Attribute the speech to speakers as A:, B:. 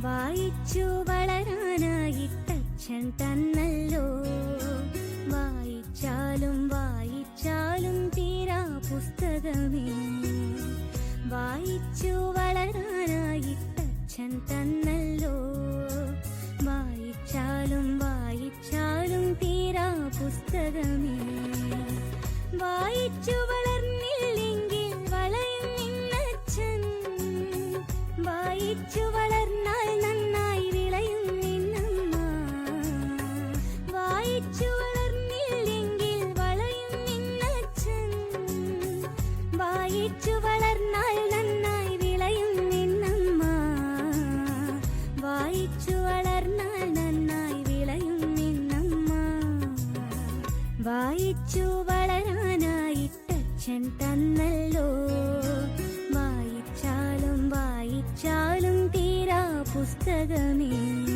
A: വായിച്ചു വളരാനായിട്ടച്ഛൻ തന്നല്ലോ. വായിച്ചാലും വായിച്ചാലും തീരാ പുസ്തകമേ. വായിച്ചു വളരാനായിട്ടച്ഛൻ തന്നല്ലോ. വായിച്ചാലും വായിച്ചാലും തീരാ പുസ്തകമേ. വായിച്ചു വളർന്നില്ലെങ്കിൽ വളയും നിന്നച്ഛൻ. വായിച്ചു വളർന്നാൽ നന്നായി വിളയും നിന്നമ്മ. വായിച്ചു വളർന്നില്ലെങ്കിൽ വളയും നിന്നച്ഛൻ. വായിച്ചു വളർന്നാൽ നന്നായി വിളയും നിന്നമ്മ. വായിച്ചു വളർന്നാൽ നന്നായി വിളയും നിന്നമ്മ. വായിച്ചു വളരാനായിട്ടച്ഛൻ തന്നല്ലോ. വായിച്ചാലും വായിച്ചാലും തീരാ പുസ്തകമേ.